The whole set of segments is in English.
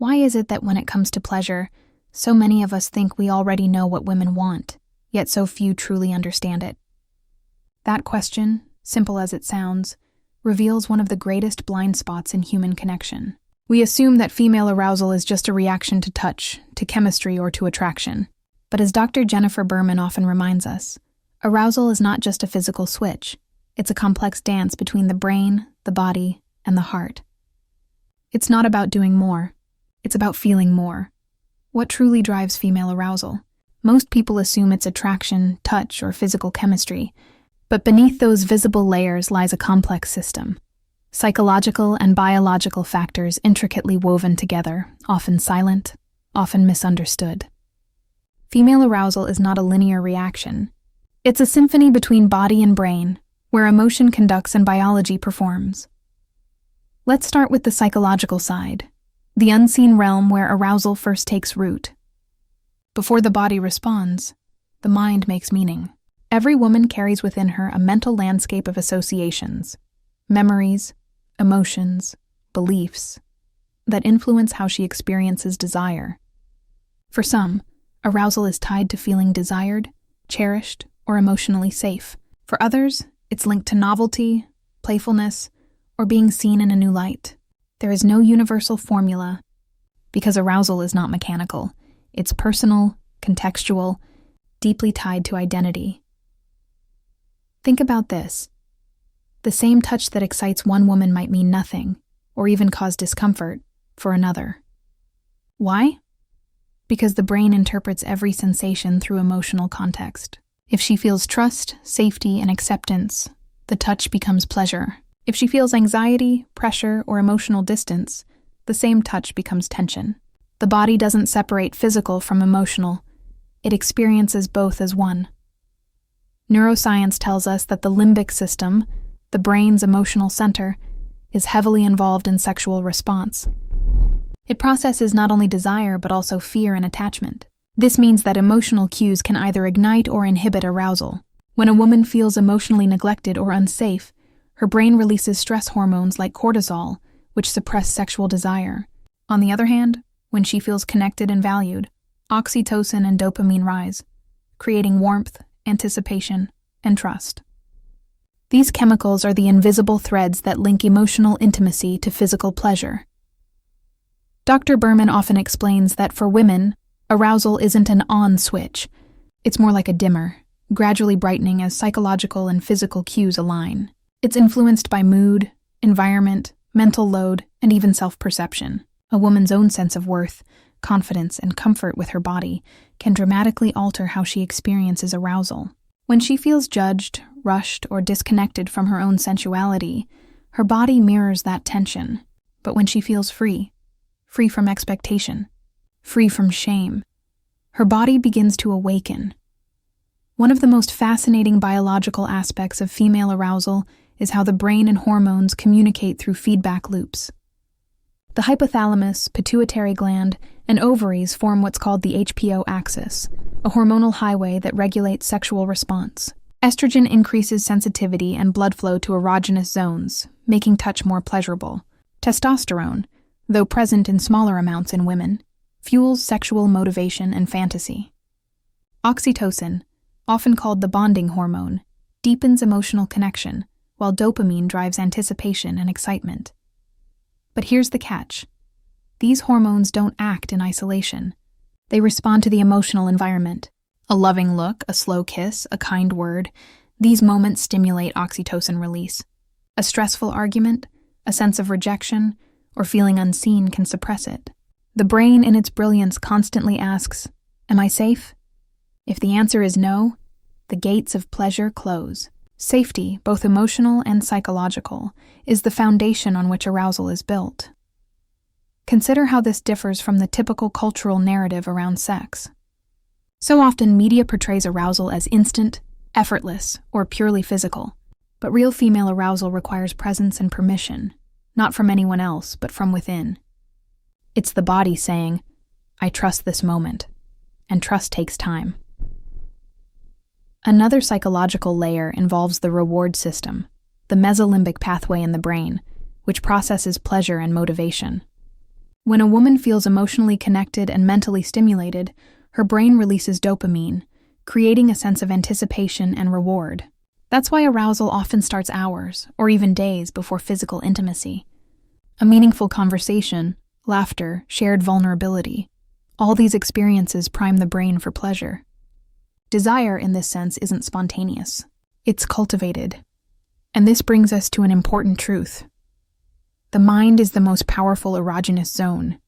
Why is it that when it comes to pleasure, so many of us think we already know what women want, yet so few truly understand it? That question, simple as it sounds, reveals one of the greatest blind spots in human connection. We assume that female arousal is just a reaction to touch, to chemistry, or to attraction. But as Dr. Jennifer Berman often reminds us, arousal is not just a physical switch. It's a complex dance between the brain, the body, and the heart. It's not about doing more. It's about feeling more. What truly drives female arousal? Most people assume it's attraction, touch, or physical chemistry, but beneath those visible layers lies a complex system. Psychological and biological factors intricately woven together, often silent, often misunderstood. Female arousal is not a linear reaction. It's a symphony between body and brain, where emotion conducts and biology performs. Let's start with the psychological side, the unseen realm where arousal first takes root. Before the body responds, the mind makes meaning. Every woman carries within her a mental landscape of associations, memories, emotions, beliefs, that influence how she experiences desire. For some, arousal is tied to feeling desired, cherished, or emotionally safe. For others, it's linked to novelty, playfulness, or being seen in a new light. There is no universal formula, because arousal is not mechanical. It's personal, contextual, deeply tied to identity. Think about this. The same touch that excites one woman might mean nothing, or even cause discomfort, for another. Why? Because the brain interprets every sensation through emotional context. If she feels trust, safety, and acceptance, the touch becomes pleasure. If she feels anxiety, pressure, or emotional distance, the same touch becomes tension. The body doesn't separate physical from emotional. It experiences both as one. Neuroscience tells us that the limbic system, the brain's emotional center, is heavily involved in sexual response. It processes not only desire but also fear and attachment. This means that emotional cues can either ignite or inhibit arousal. When a woman feels emotionally neglected or unsafe, her brain releases stress hormones like cortisol, which suppress sexual desire. On the other hand, when she feels connected and valued, oxytocin and dopamine rise, creating warmth, anticipation, and trust. These chemicals are the invisible threads that link emotional intimacy to physical pleasure. Dr. Berman often explains that for women, arousal isn't an on switch. It's more like a dimmer, gradually brightening as psychological and physical cues align. It's influenced by mood, environment, mental load, and even self-perception. A woman's own sense of worth, confidence, and comfort with her body can dramatically alter how she experiences arousal. When she feels judged, rushed, or disconnected from her own sensuality, her body mirrors that tension. But when she feels free from expectation, free from shame, her body begins to awaken. One of the most fascinating biological aspects of female arousal is how the brain and hormones communicate through feedback loops. The hypothalamus, pituitary gland, and ovaries form what's called the HPO axis, a hormonal highway that regulates sexual response. Estrogen increases sensitivity and blood flow to erogenous zones, making touch more pleasurable. Testosterone, though present in smaller amounts in women, fuels sexual motivation and fantasy. Oxytocin, often called the bonding hormone, deepens emotional connection, while dopamine drives anticipation and excitement. But here's the catch. These hormones don't act in isolation. They respond to the emotional environment. A loving look, a slow kiss, a kind word, these moments stimulate oxytocin release. A stressful argument, a sense of rejection, or feeling unseen can suppress it. The brain in its brilliance constantly asks, "Am I safe?" If the answer is no, the gates of pleasure close. Safety, both emotional and psychological, is the foundation on which arousal is built. Consider how this differs from the typical cultural narrative around sex. So often, media portrays arousal as instant, effortless, or purely physical. But real female arousal requires presence and permission, not from anyone else, but from within. It's the body saying, "I trust this moment," and trust takes time. Another psychological layer involves the reward system, the mesolimbic pathway in the brain, which processes pleasure and motivation. When a woman feels emotionally connected and mentally stimulated, her brain releases dopamine, creating a sense of anticipation and reward. That's why arousal often starts hours, or even days, before physical intimacy. A meaningful conversation, laughter, shared vulnerability, all these experiences prime the brain for pleasure. Desire, in this sense, isn't spontaneous. It's cultivated. And this brings us to an important truth. The mind is the most powerful erogenous zone.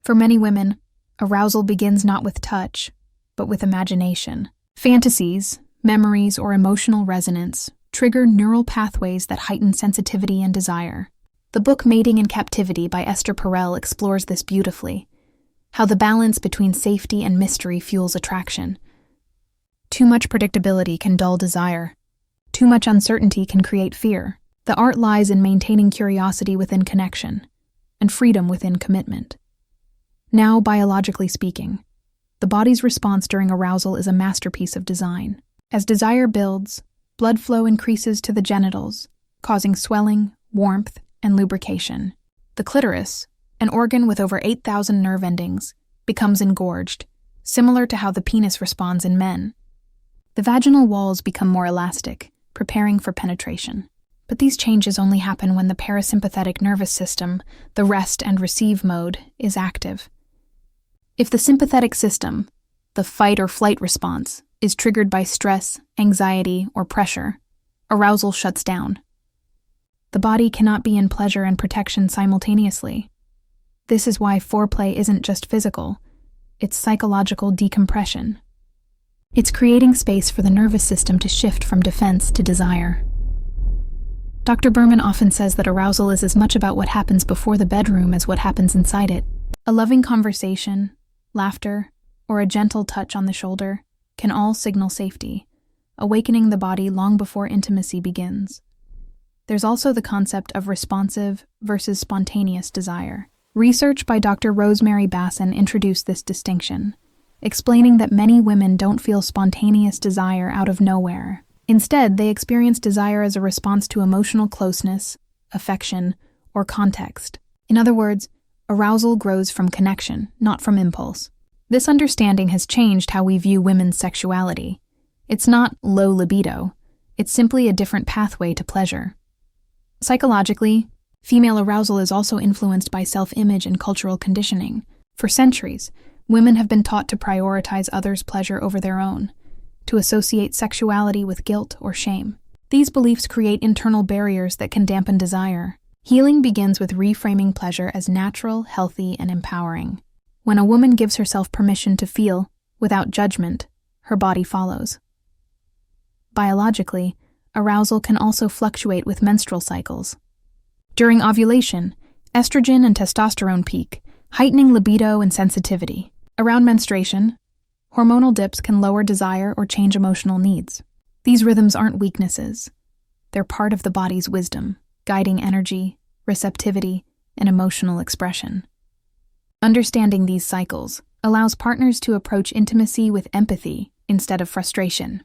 For many women, arousal begins not with touch, but with imagination. Fantasies, memories, or emotional resonance trigger neural pathways that heighten sensitivity and desire. The book Mating in Captivity by Esther Perel explores this beautifully, how the balance between safety and mystery fuels attraction. Too much predictability can dull desire. Too much uncertainty can create fear. The art lies in maintaining curiosity within connection and freedom within commitment. Now, biologically speaking, the body's response during arousal is a masterpiece of design. As desire builds, blood flow increases to the genitals, causing swelling, warmth, and lubrication. The clitoris, an organ with over 8,000 nerve endings, becomes engorged, similar to how the penis responds in men. The vaginal walls become more elastic, preparing for penetration. But these changes only happen when the parasympathetic nervous system, the rest and receive mode, is active. If the sympathetic system, the fight or flight response, is triggered by stress, anxiety, or pressure, arousal shuts down. The body cannot be in pleasure and protection simultaneously. This is why foreplay isn't just physical, it's psychological decompression. It's creating space for the nervous system to shift from defense to desire. Dr. Berman often says that arousal is as much about what happens before the bedroom as what happens inside it. A loving conversation, laughter, or a gentle touch on the shoulder can all signal safety, awakening the body long before intimacy begins. There's also the concept of responsive versus spontaneous desire. Research by Dr. Rosemary Basson introduced this distinction, explaining that many women don't feel spontaneous desire out of nowhere. Instead, they experience desire as a response to emotional closeness, affection, or context. In other words, arousal grows from connection, not from impulse. This understanding has changed how we view women's sexuality. It's not low libido, it's simply a different pathway to pleasure. Psychologically, female arousal is also influenced by self-image and cultural conditioning. For centuries, women have been taught to prioritize others' pleasure over their own, to associate sexuality with guilt or shame. These beliefs create internal barriers that can dampen desire. Healing begins with reframing pleasure as natural, healthy, and empowering. When a woman gives herself permission to feel, without judgment, her body follows. Biologically, arousal can also fluctuate with menstrual cycles. During ovulation, estrogen and testosterone peak, heightening libido and sensitivity. Around menstruation, hormonal dips can lower desire or change emotional needs. These rhythms aren't weaknesses. They're part of the body's wisdom, guiding energy, receptivity, and emotional expression. Understanding these cycles allows partners to approach intimacy with empathy instead of frustration.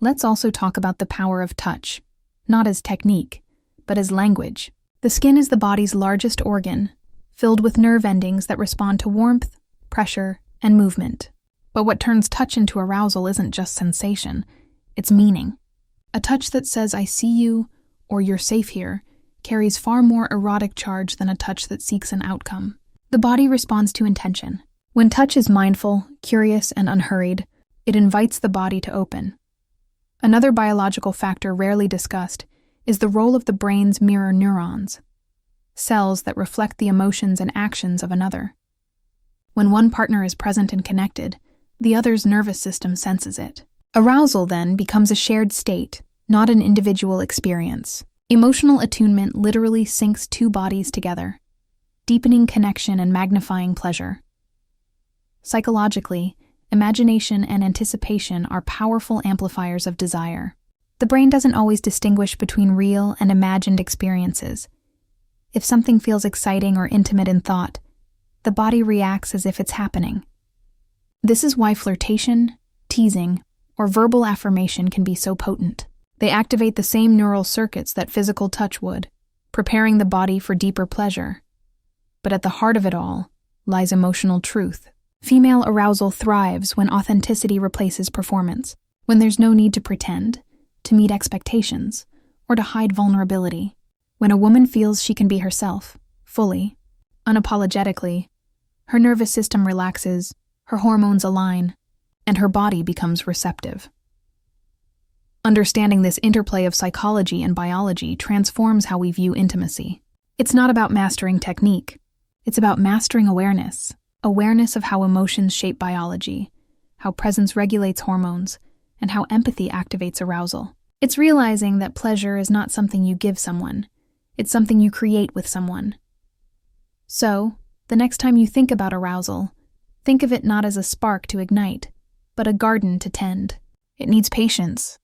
Let's also talk about the power of touch, not as technique, but as language. The skin is the body's largest organ, filled with nerve endings that respond to warmth, pressure, and movement. But what turns touch into arousal isn't just sensation, it's meaning. A touch that says, "I see you," or "you're safe here," carries far more erotic charge than a touch that seeks an outcome. The body responds to intention. When touch is mindful, curious, and unhurried, it invites the body to open. Another biological factor rarely discussed is the role of the brain's mirror neurons, cells that reflect the emotions and actions of another. When one partner is present and connected, the other's nervous system senses it. Arousal, then, becomes a shared state, not an individual experience. Emotional attunement literally syncs two bodies together, deepening connection and magnifying pleasure. Psychologically, imagination and anticipation are powerful amplifiers of desire. The brain doesn't always distinguish between real and imagined experiences. If something feels exciting or intimate in thought, the body reacts as if it's happening. This is why flirtation, teasing, or verbal affirmation can be so potent. They activate the same neural circuits that physical touch would, preparing the body for deeper pleasure. But at the heart of it all lies emotional truth. Female arousal thrives when authenticity replaces performance, when there's no need to pretend, to meet expectations, or to hide vulnerability. When a woman feels she can be herself, fully, unapologetically, her nervous system relaxes, her hormones align, and her body becomes receptive. Understanding this interplay of psychology and biology transforms how we view intimacy. It's not about mastering technique. It's about mastering awareness. Awareness of how emotions shape biology, how presence regulates hormones, and how empathy activates arousal. It's realizing that pleasure is not something you give someone. It's something you create with someone. So, the next time you think about arousal, think of it not as a spark to ignite, but a garden to tend. It needs patience.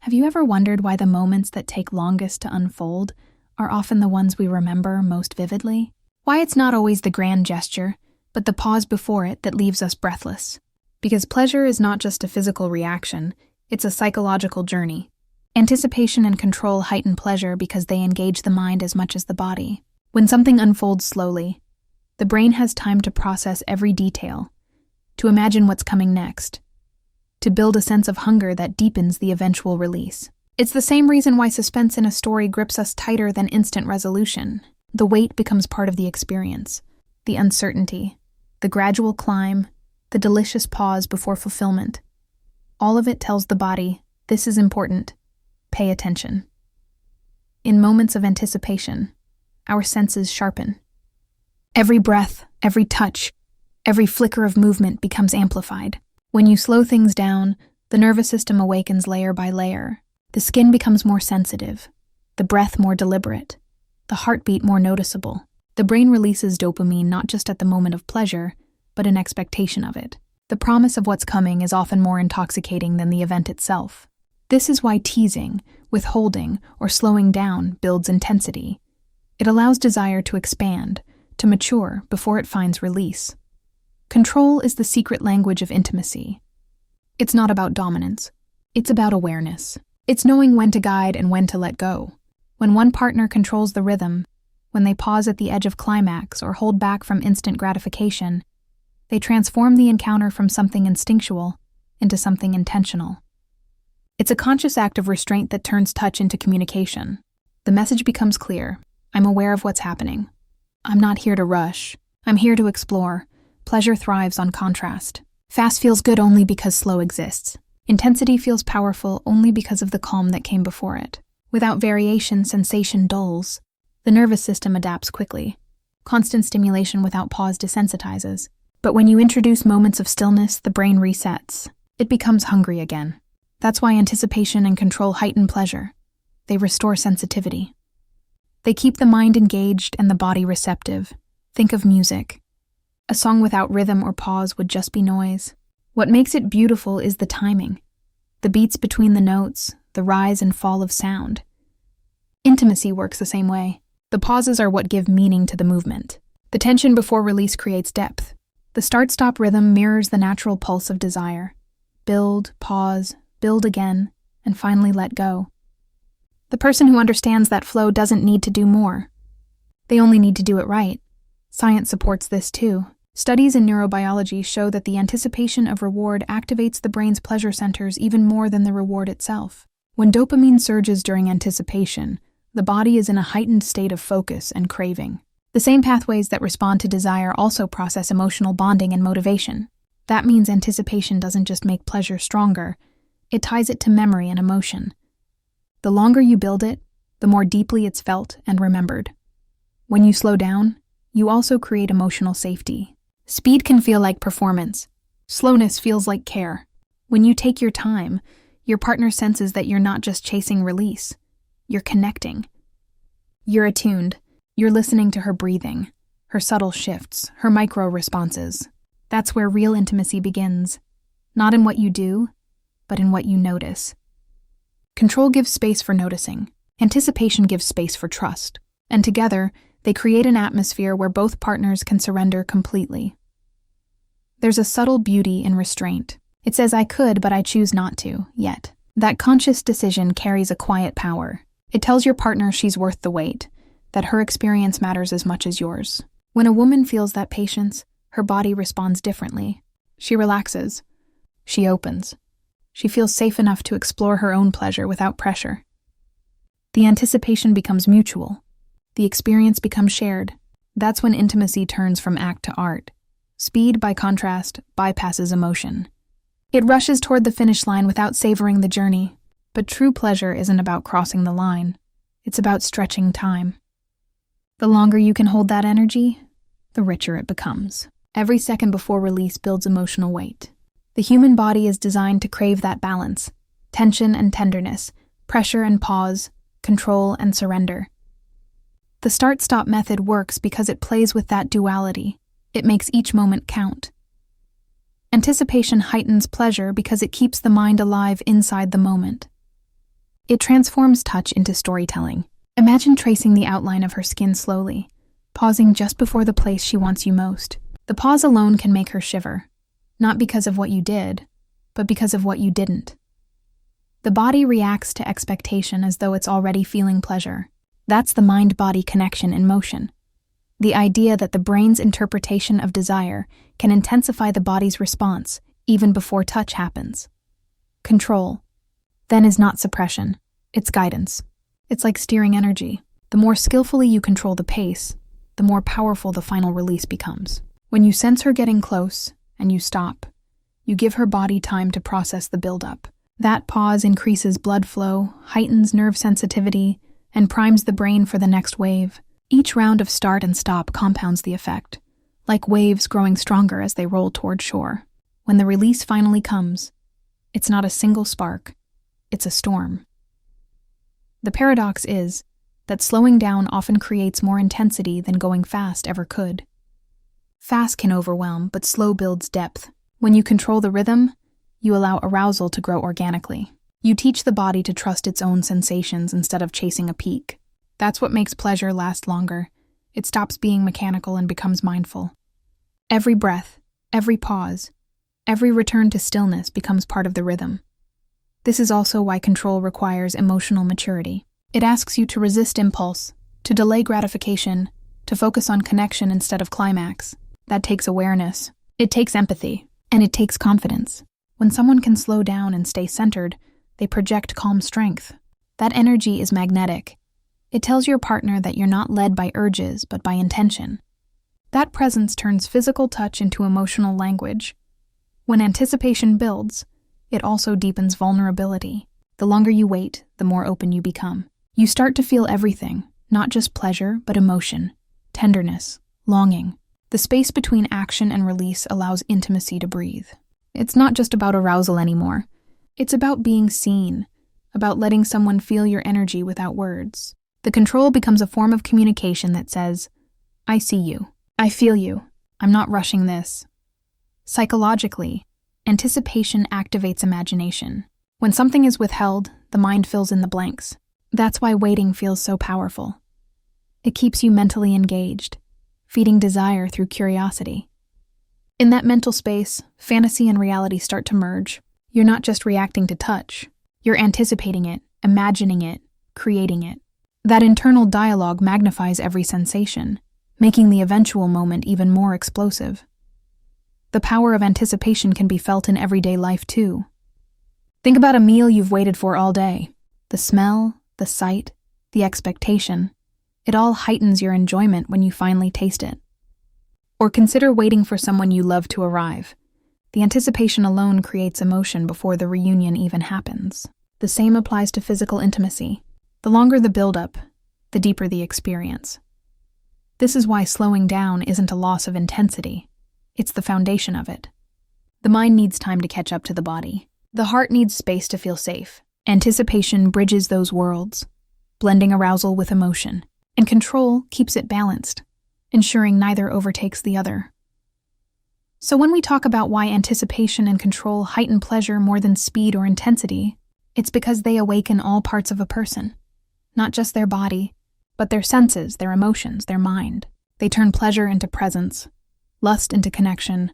Have you ever wondered why the moments that take longest to unfold are often the ones we remember most vividly? Why it's not always the grand gesture, but the pause before it that leaves us breathless? Because pleasure is not just a physical reaction, it's a psychological journey. Anticipation and control heighten pleasure because they engage the mind as much as the body. When something unfolds slowly, the brain has time to process every detail, to imagine what's coming next, to build a sense of hunger that deepens the eventual release. It's the same reason why suspense in a story grips us tighter than instant resolution. The wait becomes part of the experience, the uncertainty, the gradual climb, the delicious pause before fulfillment. All of it tells the body, this is important. Pay attention. In moments of anticipation, our senses sharpen. Every breath, every touch, every flicker of movement becomes amplified. When you slow things down, the nervous system awakens layer by layer. The skin becomes more sensitive, the breath more deliberate, the heartbeat more noticeable. The brain releases dopamine not just at the moment of pleasure, but in expectation of it. The promise of what's coming is often more intoxicating than the event itself. This is why teasing, withholding, or slowing down builds intensity. It allows desire to expand, to mature before it finds release. Control is the secret language of intimacy. It's not about dominance. It's about awareness. It's knowing when to guide and when to let go. When one partner controls the rhythm, when they pause at the edge of climax or hold back from instant gratification, they transform the encounter from something instinctual into something intentional. It's a conscious act of restraint that turns touch into communication. The message becomes clear. I'm aware of what's happening. I'm not here to rush. I'm here to explore. Pleasure thrives on contrast. Fast feels good only because slow exists. Intensity feels powerful only because of the calm that came before it. Without variation, sensation dulls. The nervous system adapts quickly. Constant stimulation without pause desensitizes. But when you introduce moments of stillness, the brain resets. It becomes hungry again. That's why anticipation and control heighten pleasure. They restore sensitivity. They keep the mind engaged and the body receptive. Think of music. A song without rhythm or pause would just be noise. What makes it beautiful is the timing. The beats between the notes, the rise and fall of sound. Intimacy works the same way. The pauses are what give meaning to the movement. The tension before release creates depth. The start-stop rhythm mirrors the natural pulse of desire. Build, pause, build again, and finally let go. The person who understands that flow doesn't need to do more. They only need to do it right. Science supports this too. Studies in neurobiology show that the anticipation of reward activates the brain's pleasure centers even more than the reward itself. When dopamine surges during anticipation, the body is in a heightened state of focus and craving. The same pathways that respond to desire also process emotional bonding and motivation. That means anticipation doesn't just make pleasure stronger, it ties it to memory and emotion. The longer you build it, the more deeply it's felt and remembered. When you slow down, you also create emotional safety. Speed can feel like performance. Slowness feels like care. When you take your time, your partner senses that you're not just chasing release. You're connecting. You're attuned. You're listening to her breathing, her subtle shifts, her micro-responses. That's where real intimacy begins. Not in what you do, but in what you notice. Control gives space for noticing. Anticipation gives space for trust. And together, they create an atmosphere where both partners can surrender completely. There's a subtle beauty in restraint. It says I could, but I choose not to, yet. That conscious decision carries a quiet power. It tells your partner she's worth the wait, that her experience matters as much as yours. When a woman feels that patience, her body responds differently. She relaxes. She opens. She feels safe enough to explore her own pleasure without pressure. The anticipation becomes mutual. The experience becomes shared. That's when intimacy turns from act to art. Speed, by contrast, bypasses emotion. It rushes toward the finish line without savoring the journey. But true pleasure isn't about crossing the line. It's about stretching time. The longer you can hold that energy, the richer it becomes. Every second before release builds emotional weight. The human body is designed to crave that balance, tension and tenderness, pressure and pause, control and surrender. The start-stop method works because it plays with that duality. It makes each moment count. Anticipation heightens pleasure because it keeps the mind alive inside the moment. It transforms touch into storytelling. Imagine tracing the outline of her skin slowly, pausing just before the place she wants you most. The pause alone can make her shiver, not because of what you did, but because of what you didn't. The body reacts to expectation as though it's already feeling pleasure. That's the mind-body connection in motion. The idea that the brain's interpretation of desire can intensify the body's response even before touch happens. Control, then, is not suppression, it's guidance. It's like steering energy. The more skillfully you control the pace, the more powerful the final release becomes. When you sense her getting close and you stop, you give her body time to process the buildup. That pause increases blood flow, heightens nerve sensitivity, and primes the brain for the next wave. Each round of start and stop compounds the effect, like waves growing stronger as they roll toward shore. When the release finally comes, it's not a single spark, it's a storm. The paradox is that slowing down often creates more intensity than going fast ever could. Fast can overwhelm, but slow builds depth. When you control the rhythm, you allow arousal to grow organically. You teach the body to trust its own sensations instead of chasing a peak. That's what makes pleasure last longer. It stops being mechanical and becomes mindful. Every breath, every pause, every return to stillness becomes part of the rhythm. This is also why control requires emotional maturity. It asks you to resist impulse, to delay gratification, to focus on connection instead of climax. That takes awareness. It takes empathy. And it takes confidence. When someone can slow down and stay centered, they project calm strength. That energy is magnetic. It tells your partner that you're not led by urges, but by intention. That presence turns physical touch into emotional language. When anticipation builds, it also deepens vulnerability. The longer you wait, the more open you become. You start to feel everything, not just pleasure, but emotion, tenderness, longing. The space between action and release allows intimacy to breathe. It's not just about arousal anymore. It's about being seen, about letting someone feel your energy without words. The control becomes a form of communication that says, I see you. I feel you. I'm not rushing this. Psychologically, anticipation activates imagination. When something is withheld, the mind fills in the blanks. That's why waiting feels so powerful. It keeps you mentally engaged, feeding desire through curiosity. In that mental space, fantasy and reality start to merge. You're not just reacting to touch. You're anticipating it, imagining it, creating it. That internal dialogue magnifies every sensation, making the eventual moment even more explosive. The power of anticipation can be felt in everyday life too. Think about a meal you've waited for all day. The smell, the sight, the expectation. It all heightens your enjoyment when you finally taste it. Or consider waiting for someone you love to arrive. The anticipation alone creates emotion before the reunion even happens. The same applies to physical intimacy. The longer the buildup, the deeper the experience. This is why slowing down isn't a loss of intensity. It's the foundation of it. The mind needs time to catch up to the body. The heart needs space to feel safe. Anticipation bridges those worlds, blending arousal with emotion. And control keeps it balanced, ensuring neither overtakes the other. So when we talk about why anticipation and control heighten pleasure more than speed or intensity, it's because they awaken all parts of a person. Not just their body, but their senses, their emotions, their mind. They turn pleasure into presence, lust into connection,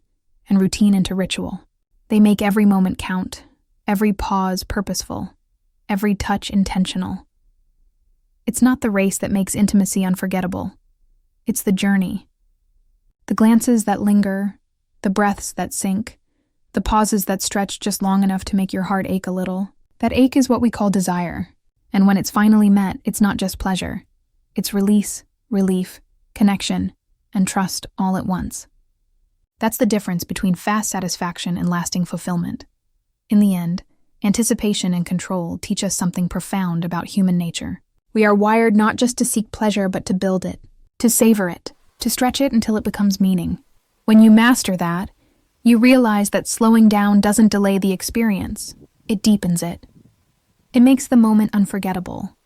and routine into ritual. They make every moment count, every pause purposeful, every touch intentional. It's not the race that makes intimacy unforgettable. It's the journey. The glances that linger, the breaths that sink, the pauses that stretch just long enough to make your heart ache a little. That ache is what we call desire. And when it's finally met, it's not just pleasure. It's release, relief, connection, and trust all at once. That's the difference between fast satisfaction and lasting fulfillment. In the end, anticipation and control teach us something profound about human nature. We are wired not just to seek pleasure, but to build it, to savor it, to stretch it until it becomes meaning. When you master that, you realize that slowing down doesn't delay the experience, it deepens it. It makes the moment unforgettable,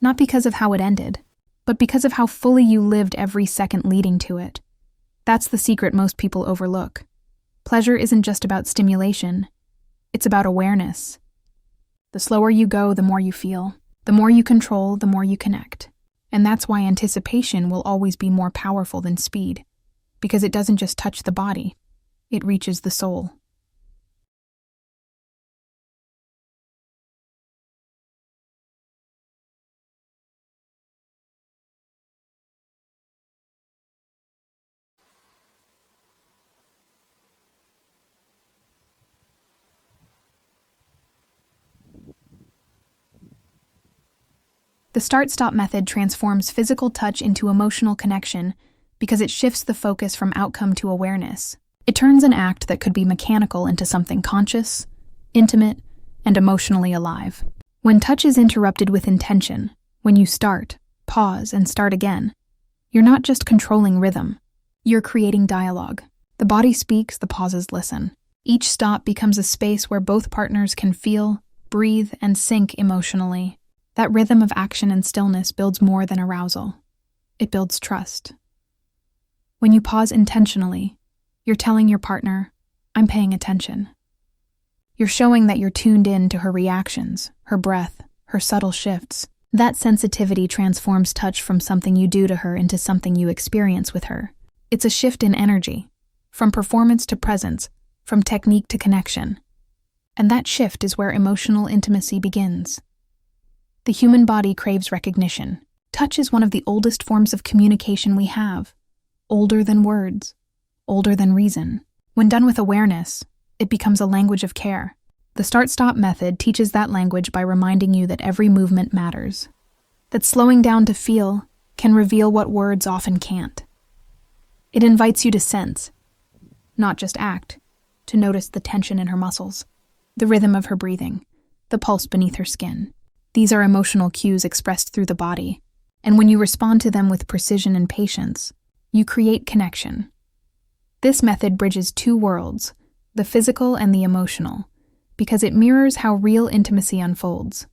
not because of how it ended, but because of how fully you lived every second leading to it. That's the secret most people overlook. Pleasure isn't just about stimulation, it's about awareness. The slower you go, the more you feel. The more you control, the more you connect. And that's why anticipation will always be more powerful than speed, because it doesn't just touch the body, it reaches the soul. The start-stop method transforms physical touch into emotional connection because it shifts the focus from outcome to awareness. It turns an act that could be mechanical into something conscious, intimate, and emotionally alive. When touch is interrupted with intention, when you start, pause, and start again, you're not just controlling rhythm, you're creating dialogue. The body speaks, the pauses listen. Each stop becomes a space where both partners can feel, breathe, and sync emotionally. That rhythm of action and stillness builds more than arousal. It builds trust. When you pause intentionally, you're telling your partner, I'm paying attention. You're showing that you're tuned in to her reactions, her breath, her subtle shifts. That sensitivity transforms touch from something you do to her into something you experience with her. It's a shift in energy, from performance to presence, from technique to connection. And that shift is where emotional intimacy begins. The human body craves recognition. Touch is one of the oldest forms of communication we have, older than words, older than reason. When done with awareness, it becomes a language of care. The start-stop method teaches that language by reminding you that every movement matters, that slowing down to feel can reveal what words often can't. It invites you to sense, not just act, to notice the tension in her muscles, the rhythm of her breathing, the pulse beneath her skin. These are emotional cues expressed through the body, and when you respond to them with precision and patience, you create connection. This method bridges two worlds, the physical and the emotional, because it mirrors how real intimacy unfolds.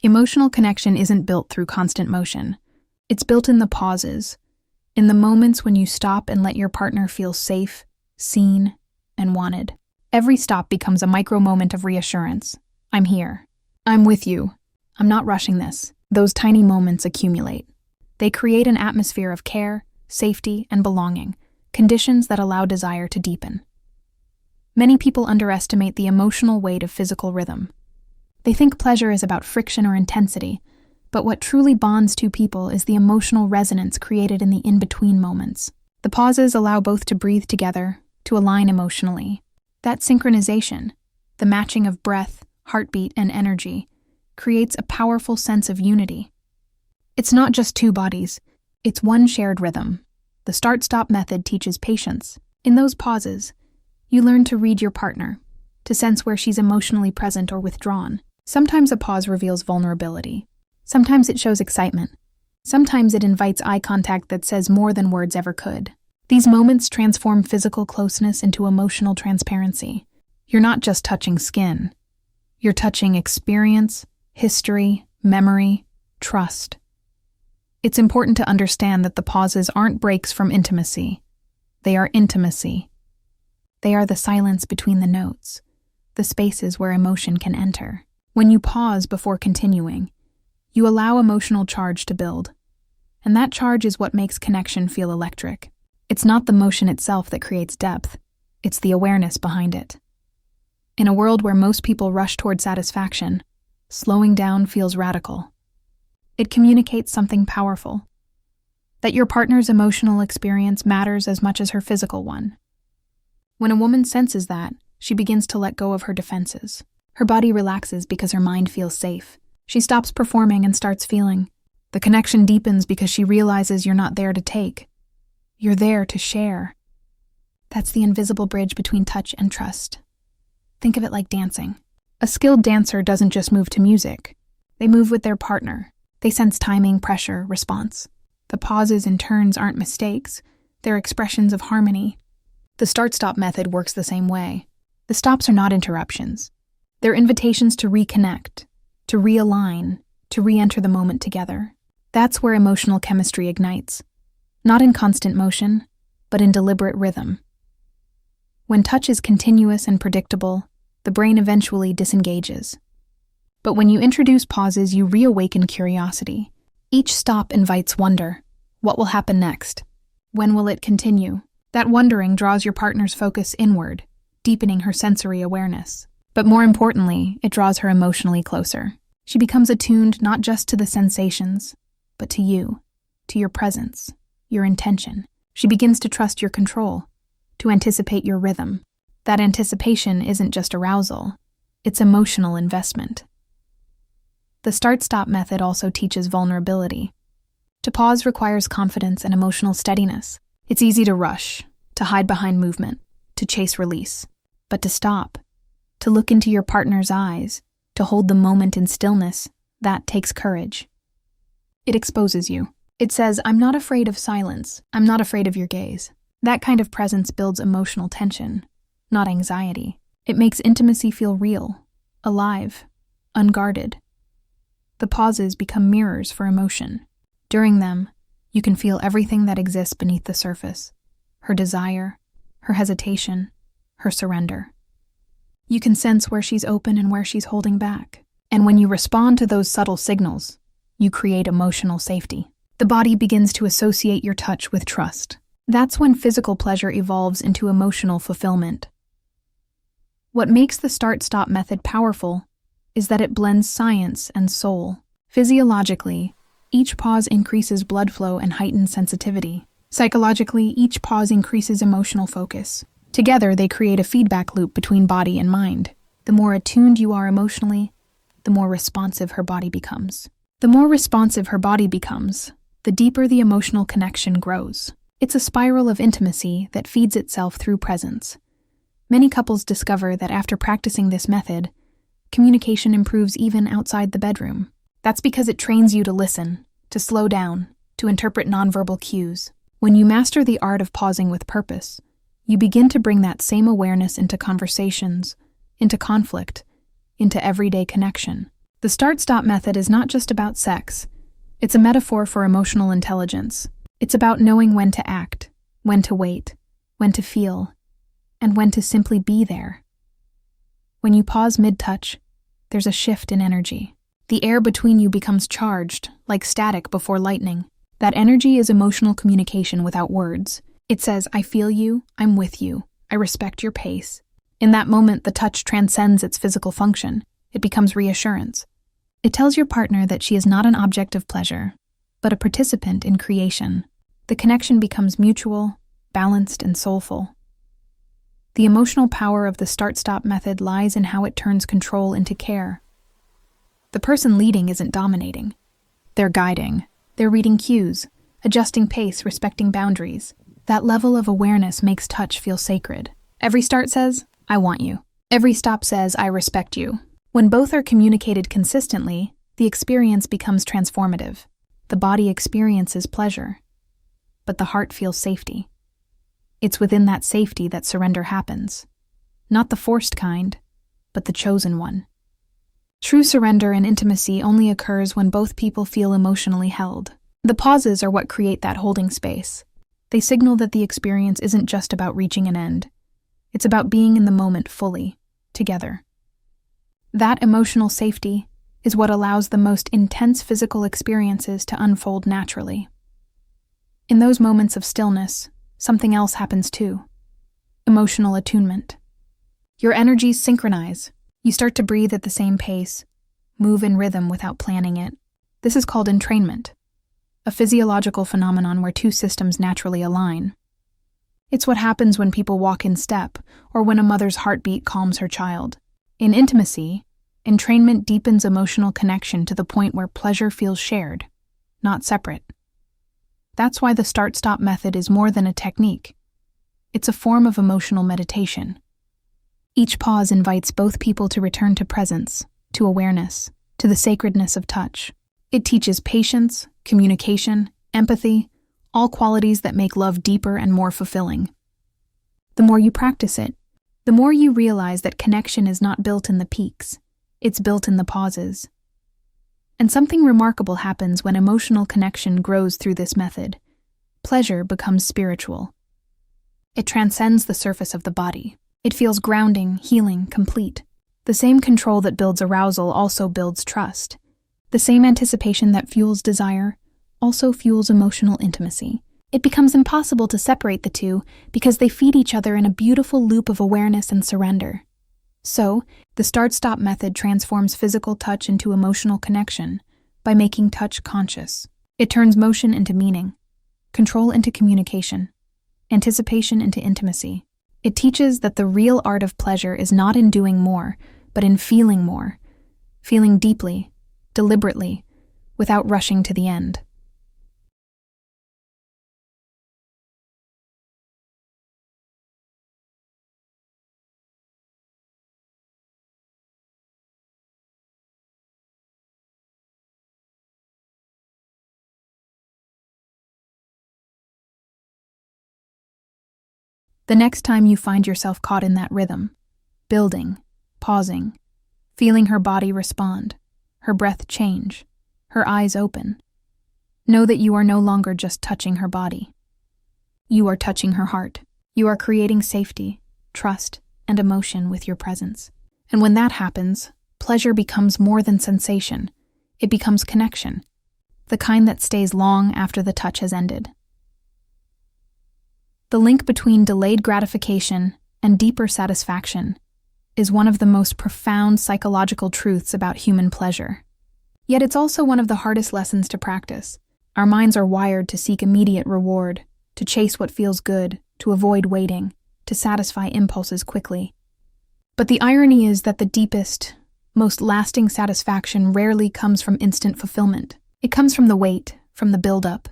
Emotional connection isn't built through constant motion. It's built in the pauses, in the moments when you stop and let your partner feel safe, seen, and wanted. Every stop becomes a micro moment of reassurance. I'm here. I'm with you. I'm not rushing this. Those tiny moments accumulate. They create an atmosphere of care, safety, and belonging, conditions that allow desire to deepen. Many people underestimate the emotional weight of physical rhythm. They think pleasure is about friction or intensity, but what truly bonds two people is the emotional resonance created in the in-between moments. The pauses allow both to breathe together, to align emotionally. That synchronization, the matching of breath, heartbeat, and energy, creates a powerful sense of unity. It's not just two bodies, it's one shared rhythm. The start-stop method teaches patience. In those pauses, you learn to read your partner, to sense where she's emotionally present or withdrawn. Sometimes a pause reveals vulnerability. Sometimes it shows excitement. Sometimes it invites eye contact that says more than words ever could. These moments transform physical closeness into emotional transparency. You're not just touching skin. You're touching experience, history, memory, trust. It's important to understand that the pauses aren't breaks from intimacy. They are intimacy. They are the silence between the notes, the spaces where emotion can enter. When you pause before continuing, you allow emotional charge to build. And that charge is what makes connection feel electric. It's not the motion itself that creates depth, it's the awareness behind it. In a world where most people rush toward satisfaction, slowing down feels radical. It communicates something powerful. That that your partner's emotional experience matters as much as her physical one. When a woman senses that, she begins to let go of her defenses. Her body relaxes because her mind feels safe. She stops performing and starts feeling. The connection deepens because she realizes you're not there to take. You're there to share. That's the invisible bridge between touch and trust. Think of it like dancing. A skilled dancer doesn't just move to music. They move with their partner. They sense timing, pressure, response. The pauses and turns aren't mistakes. They're expressions of harmony. The start-stop method works the same way. The stops are not interruptions. They're invitations to reconnect, to realign, to re-enter the moment together. That's where emotional chemistry ignites. Not in constant motion, but in deliberate rhythm. When touch is continuous and predictable, the brain eventually disengages. But when you introduce pauses, you reawaken curiosity. Each stop invites wonder. What will happen next? When will it continue? That wondering draws your partner's focus inward, deepening her sensory awareness. But more importantly, it draws her emotionally closer. She becomes attuned not just to the sensations, but to you, to your presence, your intention. She begins to trust your control, to anticipate your rhythm. That anticipation isn't just arousal, it's emotional investment. The start-stop method also teaches vulnerability. To pause requires confidence and emotional steadiness. It's easy to rush, to hide behind movement, to chase release. But to stop, to look into your partner's eyes, to hold the moment in stillness, that takes courage. It exposes you. It says, I'm not afraid of silence. I'm not afraid of your gaze. That kind of presence builds emotional tension, not anxiety. It makes intimacy feel real, alive, unguarded. The pauses become mirrors for emotion. During them, you can feel everything that exists beneath the surface. Her desire, her hesitation, her surrender. You can sense where she's open and where she's holding back. And when you respond to those subtle signals, you create emotional safety. The body begins to associate your touch with trust. That's when physical pleasure evolves into emotional fulfillment. What makes the start-stop method powerful is that it blends science and soul. Physiologically, each pause increases blood flow and heightens sensitivity. Psychologically, each pause increases emotional focus. Together, they create a feedback loop between body and mind. The more attuned you are emotionally, the more responsive her body becomes. The more responsive her body becomes, the deeper the emotional connection grows. It's a spiral of intimacy that feeds itself through presence. Many couples discover that after practicing this method, communication improves even outside the bedroom. That's because it trains you to listen, to slow down, to interpret nonverbal cues. When you master the art of pausing with purpose, you begin to bring that same awareness into conversations, into conflict, into everyday connection. The start-stop method is not just about sex. It's a metaphor for emotional intelligence. It's about knowing when to act, when to wait, when to feel, and when to simply be there. When you pause mid-touch, there's a shift in energy. The air between you becomes charged, like static before lightning. That energy is emotional communication without words. It says, I feel you, I'm with you, I respect your pace. In that moment, the touch transcends its physical function. It becomes reassurance. It tells your partner that she is not an object of pleasure, but a participant in creation. The connection becomes mutual, balanced, and soulful. The emotional power of the start-stop method lies in how it turns control into care. The person leading isn't dominating. They're guiding. They're reading cues, adjusting pace, respecting boundaries. That level of awareness makes touch feel sacred. Every start says, I want you. Every stop says, I respect you. When both are communicated consistently, the experience becomes transformative. The body experiences pleasure, but the heart feels safety. It's within that safety that surrender happens. Not the forced kind, but the chosen one. True surrender and intimacy only occurs when both people feel emotionally held. The pauses are what create that holding space. They signal that the experience isn't just about reaching an end. It's about being in the moment fully, together. That emotional safety is what allows the most intense physical experiences to unfold naturally. In those moments of stillness, something else happens too. Emotional attunement. Your energies synchronize. You start to breathe at the same pace, move in rhythm without planning it. This is called entrainment. a physiological phenomenon where two systems naturally align. It's what happens when people walk in step, or when a mother's heartbeat calms her child. In intimacy, entrainment deepens emotional connection to the point where pleasure feels shared, not separate. That's why the start-stop method is more than a technique. It's a form of emotional meditation. Each pause invites both people to return to presence, to awareness, to the sacredness of touch. It teaches patience, communication, empathy, all qualities that make love deeper and more fulfilling. The more you practice it, the more you realize that connection is not built in the peaks, it's built in the pauses. And something remarkable happens when emotional connection grows through this method. Pleasure becomes spiritual. It transcends the surface of the body. It feels grounding, healing, complete. The same control that builds arousal also builds trust. The same anticipation that fuels desire also fuels emotional intimacy. It becomes impossible to separate the two because they feed each other in a beautiful loop of awareness and surrender. So, the start-stop method transforms physical touch into emotional connection by making touch conscious. It turns motion into meaning, control into communication, anticipation into intimacy. It teaches that the real art of pleasure is not in doing more, but in feeling more, feeling deeply, deliberately, without rushing to the end. The next time you find yourself caught in that rhythm, building, pausing, feeling her body respond, her breath change, her eyes open, know that you are no longer just touching her body. You are touching her heart. You are creating safety, trust, and emotion with your presence. And when that happens, pleasure becomes more than sensation. It becomes connection, the kind that stays long after the touch has ended. The link between delayed gratification and deeper satisfaction is one of the most profound psychological truths about human pleasure. Yet it's also one of the hardest lessons to practice. Our minds are wired to seek immediate reward, to chase what feels good, to avoid waiting, to satisfy impulses quickly. But the irony is that the deepest, most lasting satisfaction rarely comes from instant fulfillment. It comes from the wait, from the build-up,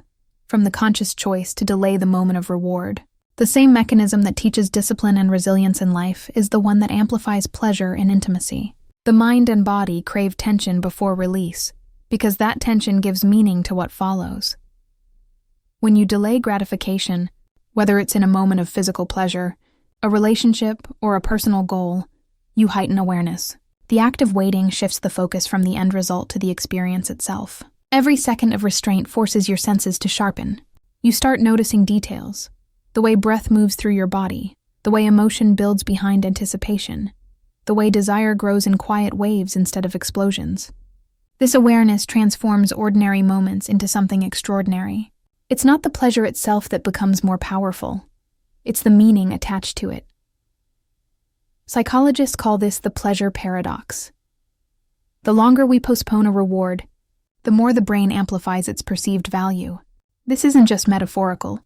from the conscious choice to delay the moment of reward. The same mechanism that teaches discipline and resilience in life is the one that amplifies pleasure in intimacy. The mind and body crave tension before release, because that tension gives meaning to what follows. When you delay gratification, whether it's in a moment of physical pleasure, a relationship, or a personal goal, you heighten awareness. The act of waiting shifts the focus from the end result to the experience itself. Every second of restraint forces your senses to sharpen. You start noticing details, the way breath moves through your body, the way emotion builds behind anticipation, the way desire grows in quiet waves instead of explosions. This awareness transforms ordinary moments into something extraordinary. It's not the pleasure itself that becomes more powerful. It's the meaning attached to it. Psychologists call this the pleasure paradox. The longer we postpone a reward, the more the brain amplifies its perceived value. This isn't just metaphorical,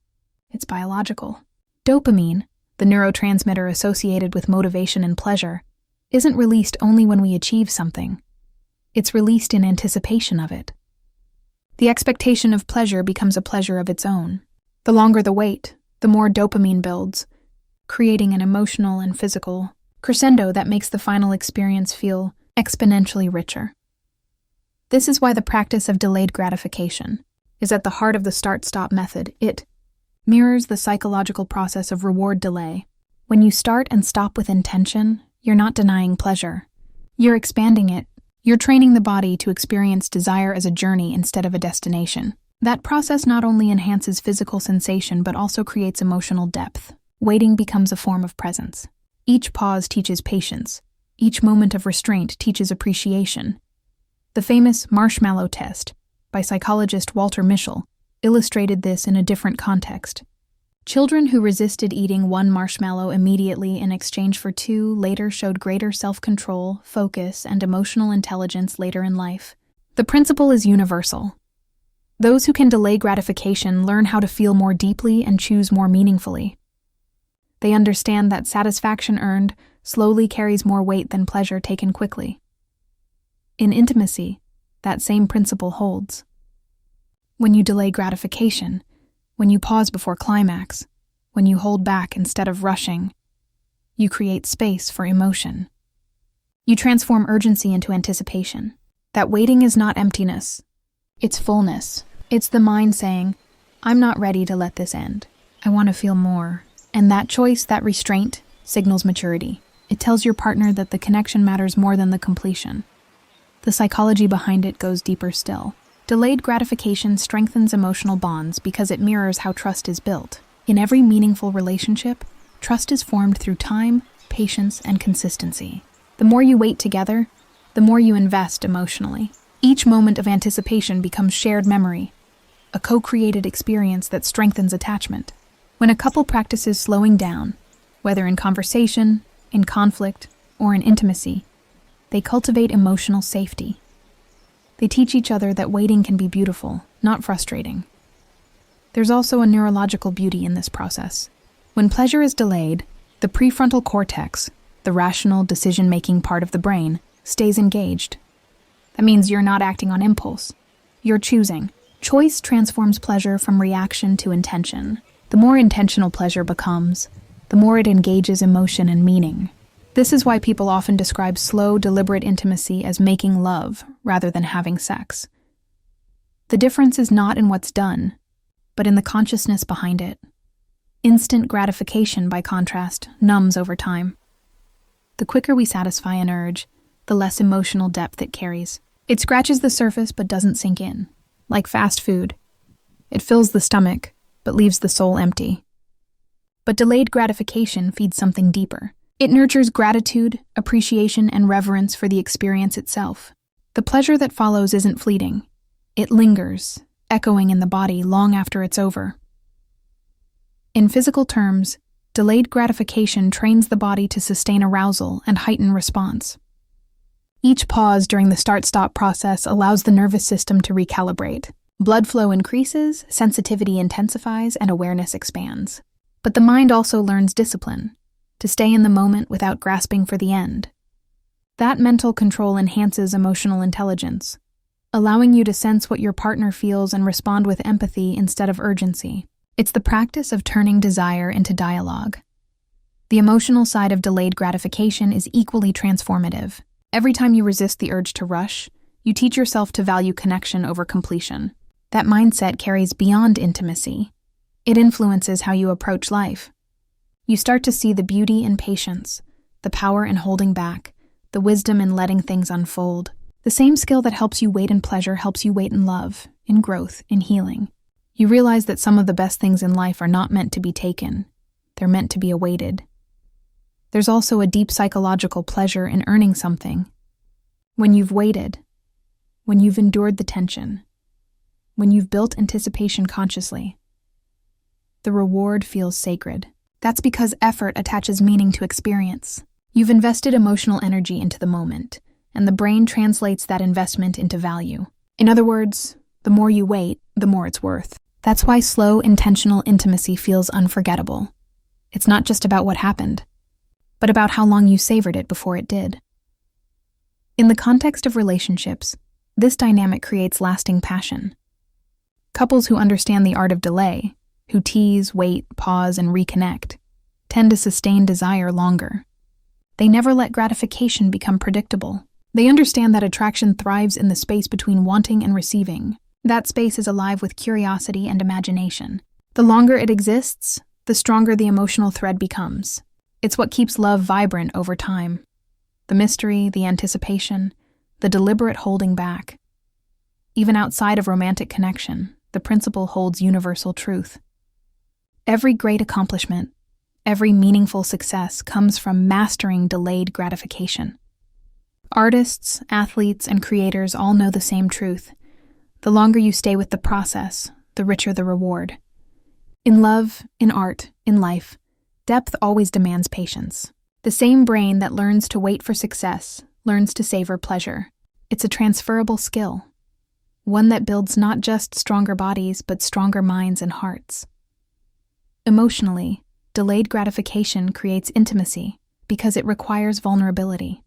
it's biological. Dopamine, the neurotransmitter associated with motivation and pleasure, isn't released only when we achieve something. It's released in anticipation of it. The expectation of pleasure becomes a pleasure of its own. The longer the wait, the more dopamine builds, creating an emotional and physical crescendo that makes the final experience feel exponentially richer. This is why the practice of delayed gratification is at the heart of the start-stop method. It mirrors the psychological process of reward delay. When you start and stop with intention, you're not denying pleasure. You're expanding it. You're training the body to experience desire as a journey instead of a destination. That process not only enhances physical sensation but also creates emotional depth. Waiting becomes a form of presence. Each pause teaches patience. Each moment of restraint teaches appreciation. The famous marshmallow test by psychologist Walter Mischel illustrated this in a different context. Children who resisted eating one marshmallow immediately in exchange for two later showed greater self-control, focus, and emotional intelligence later in life. The principle is universal. Those who can delay gratification learn how to feel more deeply and choose more meaningfully. They understand that satisfaction earned slowly carries more weight than pleasure taken quickly. In intimacy, that same principle holds. When you delay gratification, when you pause before climax, when you hold back instead of rushing, you create space for emotion. You transform urgency into anticipation. That waiting is not emptiness. It's fullness. It's the mind saying, I'm not ready to let this end. I want to feel more. And that choice, that restraint, signals maturity. It tells your partner that the connection matters more than the completion. The psychology behind it goes deeper still. Delayed gratification strengthens emotional bonds because it mirrors how trust is built. In every meaningful relationship, trust is formed through time, patience, and consistency. The more you wait together, the more you invest emotionally. Each moment of anticipation becomes shared memory, a co-created experience that strengthens attachment. When a couple practices slowing down, whether in conversation, in conflict, or in intimacy, they cultivate emotional safety. They teach each other that waiting can be beautiful, not frustrating. There's also a neurological beauty in this process. When pleasure is delayed, the prefrontal cortex, the rational decision-making part of the brain, stays engaged. That means you're not acting on impulse. You're choosing. Choice transforms pleasure from reaction to intention. The more intentional pleasure becomes, the more it engages emotion and meaning. This is why people often describe slow, deliberate intimacy as making love rather than having sex. The difference is not in what's done, but in the consciousness behind it. Instant gratification, by contrast, numbs over time. The quicker we satisfy an urge, the less emotional depth it carries. It scratches the surface but doesn't sink in, like fast food. It fills the stomach, but leaves the soul empty. But delayed gratification feeds something deeper. It nurtures gratitude, appreciation, and reverence for the experience itself. The pleasure that follows isn't fleeting. It lingers, echoing in the body long after it's over. In physical terms, delayed gratification trains the body to sustain arousal and heighten response. Each pause during the start-stop process allows the nervous system to recalibrate. Blood flow increases, sensitivity intensifies, and awareness expands. But the mind also learns discipline, to stay in the moment without grasping for the end. That mental control enhances emotional intelligence, allowing you to sense what your partner feels and respond with empathy instead of urgency. It's the practice of turning desire into dialogue. The emotional side of delayed gratification is equally transformative. Every time you resist the urge to rush, you teach yourself to value connection over completion. That mindset carries beyond intimacy. It influences how you approach life. You start to see the beauty in patience, the power in holding back, the wisdom in letting things unfold. The same skill that helps you wait in pleasure helps you wait in love, in growth, in healing. You realize that some of the best things in life are not meant to be taken. They're meant to be awaited. There's also a deep psychological pleasure in earning something. When you've waited, when you've endured the tension, when you've built anticipation consciously, the reward feels sacred. That's because effort attaches meaning to experience. You've invested emotional energy into the moment, and the brain translates that investment into value. In other words, the more you wait, the more it's worth. That's why slow, intentional intimacy feels unforgettable. It's not just about what happened, but about how long you savored it before it did. In the context of relationships, this dynamic creates lasting passion. Couples who understand the art of delay, who tease, wait, pause, and reconnect, tend to sustain desire longer. They never let gratification become predictable. They understand that attraction thrives in the space between wanting and receiving. That space is alive with curiosity and imagination. The longer it exists, the stronger the emotional thread becomes. It's what keeps love vibrant over time. The mystery, the anticipation, the deliberate holding back. Even outside of romantic connection, the principle holds universal truth. Every great accomplishment, every meaningful success comes from mastering delayed gratification. Artists, athletes, and creators all know the same truth. The longer you stay with the process, the richer the reward. In love, in art, in life, depth always demands patience. The same brain that learns to wait for success learns to savor pleasure. It's a transferable skill. one that builds not just stronger bodies, but stronger minds and hearts. Emotionally, delayed gratification creates intimacy because it requires vulnerability.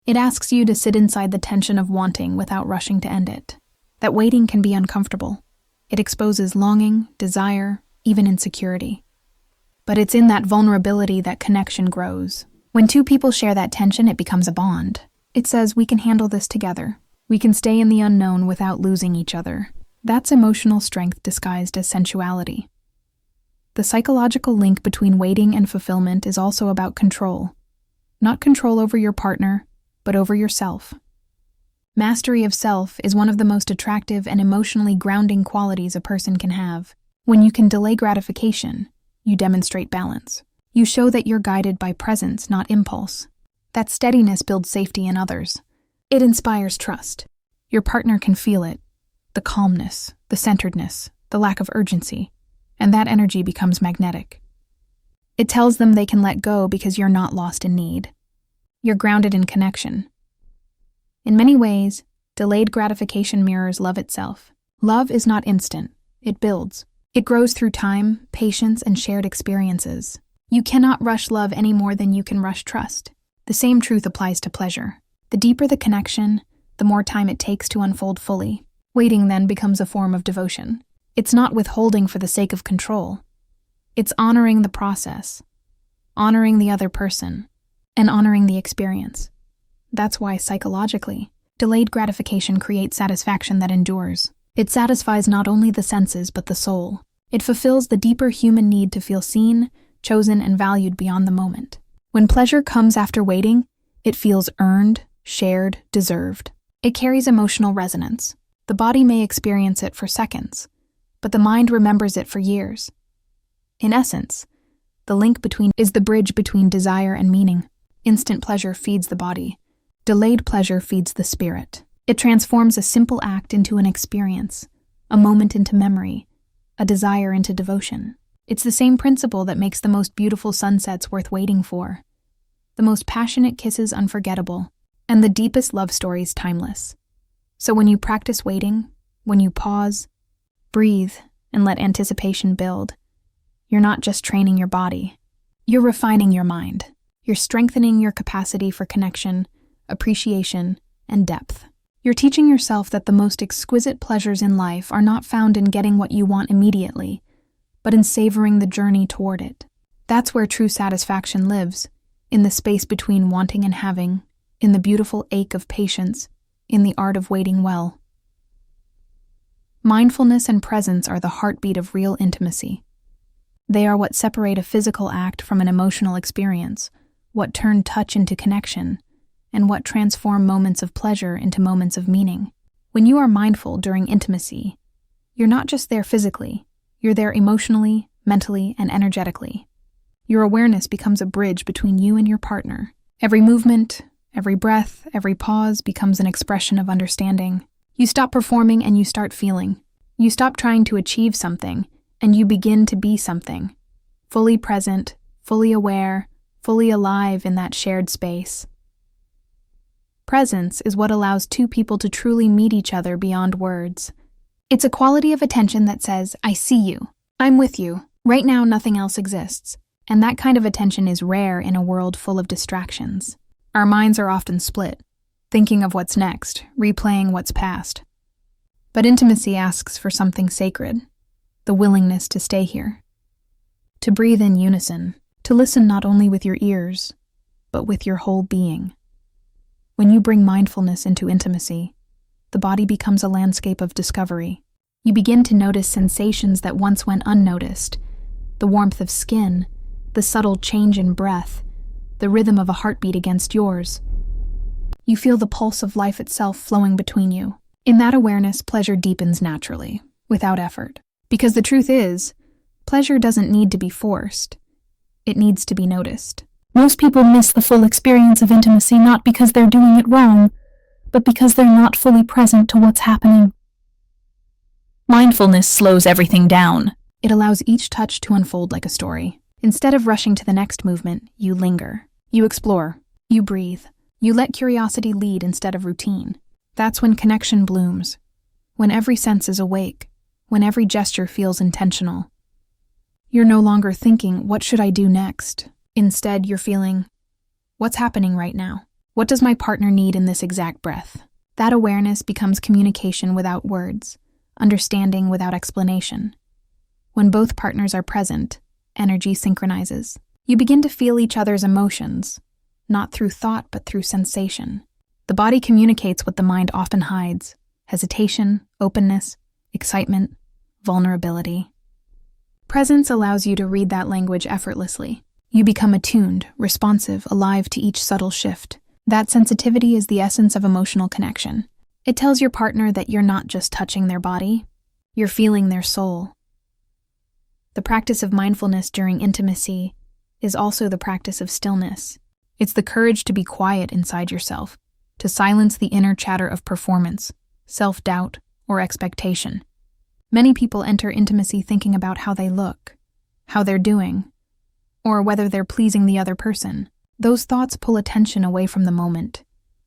It asks you to sit inside the tension of wanting without rushing to end it. That waiting can be uncomfortable. It exposes longing, desire, even insecurity. But it's in that vulnerability that connection grows. When two people share that tension, it becomes a bond. It says, we can handle this together. We can stay in the unknown without losing each other. That's emotional strength disguised as sensuality. The psychological link between waiting and fulfillment is also about control. Not control over your partner, but over yourself. Mastery of self is one of the most attractive and emotionally grounding qualities a person can have. When you can delay gratification, you demonstrate balance. You show that you're guided by presence, not impulse. That steadiness builds safety in others. It inspires trust. Your partner can feel it. The calmness, the centeredness, the lack of urgency. And that energy becomes magnetic. It tells them they can let go because you're not lost in need. You're grounded in connection. In many ways, delayed gratification mirrors love itself. Love is not instant. It builds. It grows through time, patience, and shared experiences. You cannot rush love any more than you can rush trust. The same truth applies to pleasure. The deeper the connection, the more time it takes to unfold fully. Waiting then becomes a form of devotion. It's not withholding for the sake of control. It's honoring the process, honoring the other person, and honoring the experience. That's why, psychologically, delayed gratification creates satisfaction that endures. It satisfies not only the senses but the soul. It fulfills the deeper human need to feel seen, chosen, and valued beyond the moment. When pleasure comes after waiting, it feels earned, shared, deserved. It carries emotional resonance. The body may experience it for seconds, but the mind remembers it for years. In essence, the link is the bridge between desire and meaning. Instant pleasure feeds the body. Delayed pleasure feeds the spirit. It transforms a simple act into an experience, a moment into memory, a desire into devotion. It's the same principle that makes the most beautiful sunsets worth waiting for, the most passionate kisses unforgettable, and the deepest love stories timeless. So when you practice waiting, when you pause, breathe, and let anticipation build, you're not just training your body, you're refining your mind. You're strengthening your capacity for connection, appreciation, and depth. You're teaching yourself that the most exquisite pleasures in life are not found in getting what you want immediately, but in savoring the journey toward it. That's where true satisfaction lives, in the space between wanting and having, in the beautiful ache of patience, in the art of waiting well. Mindfulness and presence are the heartbeat of real intimacy. They are what separate a physical act from an emotional experience, what turn touch into connection, and what transform moments of pleasure into moments of meaning. When you are mindful during intimacy, you're not just there physically, you're there emotionally, mentally, and energetically. Your awareness becomes a bridge between you and your partner. Every movement, every breath, every pause becomes an expression of understanding. You stop performing and you start feeling. You stop trying to achieve something, and you begin to be something. Fully present, fully aware, fully alive in that shared space. Presence is what allows two people to truly meet each other beyond words. It's a quality of attention that says, I see you, I'm with you, right now nothing else exists. And that kind of attention is rare in a world full of distractions. Our minds are often split, thinking of what's next, replaying what's past. But intimacy asks for something sacred, the willingness to stay here, to breathe in unison, to listen not only with your ears, but with your whole being. When you bring mindfulness into intimacy, the body becomes a landscape of discovery. You begin to notice sensations that once went unnoticed, the warmth of skin, the subtle change in breath, the rhythm of a heartbeat against yours. You feel the pulse of life itself flowing between you. In that awareness, pleasure deepens naturally, without effort. Because the truth is, pleasure doesn't need to be forced. It needs to be noticed. Most people miss the full experience of intimacy not because they're doing it wrong, but because they're not fully present to what's happening. Mindfulness slows everything down. It allows each touch to unfold like a story. Instead of rushing to the next movement, you linger. You explore. You breathe. You let curiosity lead instead of routine. That's when connection blooms. when every sense is awake, when every gesture feels intentional. You're no longer thinking, what should I do next? Instead, you're feeling, what's happening right now? What does my partner need in this exact breath? That awareness becomes communication without words, understanding without explanation. When both partners are present, energy synchronizes. You begin to feel each other's emotions, not through thought but through sensation. The body communicates what the mind often hides: hesitation, openness, excitement, vulnerability. Presence allows you to read that language effortlessly. You become attuned, responsive, alive to each subtle shift. That sensitivity is the essence of emotional connection. It tells your partner that you're not just touching their body, you're feeling their soul. The practice of mindfulness during intimacy is also the practice of stillness. It's the courage to be quiet inside yourself, to silence the inner chatter of performance, self-doubt, or expectation. Many people enter intimacy thinking about how they look, how they're doing, or whether they're pleasing the other person. Those thoughts pull attention away from the moment,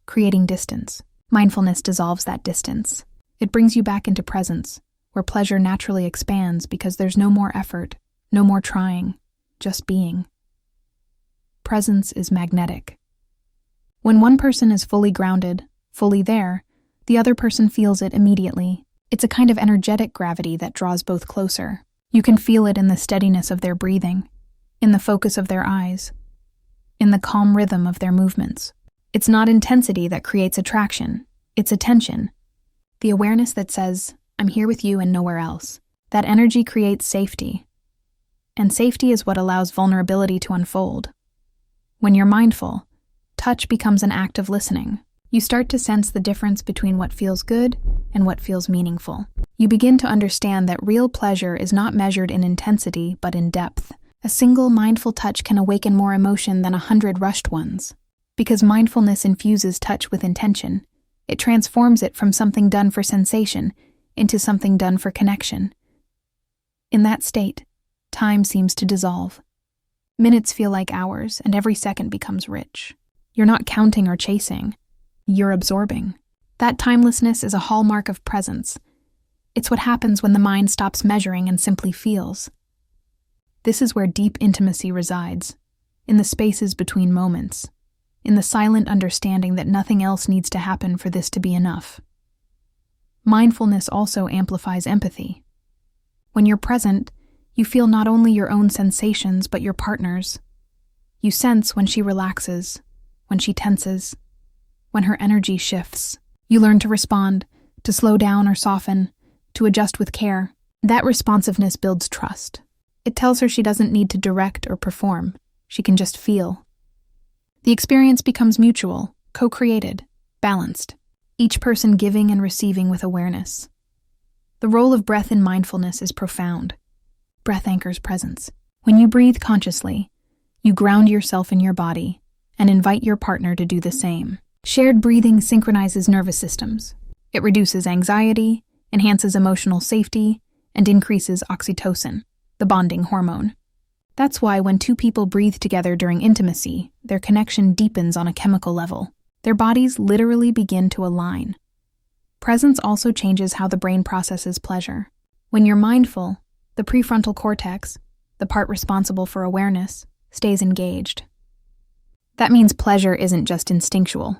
creating distance. Mindfulness dissolves that distance. It brings you back into presence, where pleasure naturally expands because there's no more effort, no more trying, just being. Presence is magnetic. When one person is fully grounded, fully there, the other person feels it immediately. It's a kind of energetic gravity that draws both closer. You can feel it in the steadiness of their breathing, in the focus of their eyes, in the calm rhythm of their movements. It's not intensity that creates attraction, it's attention. The awareness that says, I'm here with you and nowhere else. That energy creates safety. And safety is what allows vulnerability to unfold. When you're mindful, touch becomes an act of listening. You start to sense the difference between what feels good and what feels meaningful. You begin to understand that real pleasure is not measured in intensity, but in depth. A single mindful touch can awaken more emotion than 100 rushed ones. Because mindfulness infuses touch with intention, it transforms it from something done for sensation into something done for connection. In that state, time seems to dissolve. Minutes feel like hours, and every second becomes rich. You're not counting or chasing. You're absorbing. That timelessness is a hallmark of presence. It's what happens when the mind stops measuring and simply feels. This is where deep intimacy resides, in the spaces between moments, in the silent understanding that nothing else needs to happen for this to be enough. Mindfulness also amplifies empathy. When you're present, you feel not only your own sensations but your partner's. You sense when she relaxes, when she tenses, when her energy shifts. You learn to respond, to slow down or soften, to adjust with care. That responsiveness builds trust. It tells her she doesn't need to direct or perform. She can just feel. The experience becomes mutual, co-created, balanced, each person giving and receiving with awareness. The role of breath in mindfulness is profound. Breath anchors presence. When you breathe consciously, you ground yourself in your body and invite your partner to do the same. Shared breathing synchronizes nervous systems. It reduces anxiety, enhances emotional safety, and increases oxytocin, the bonding hormone. That's why when two people breathe together during intimacy, their connection deepens on a chemical level. Their bodies literally begin to align. Presence also changes how the brain processes pleasure. When you're mindful, the prefrontal cortex, the part responsible for awareness, stays engaged. That means pleasure isn't just instinctual.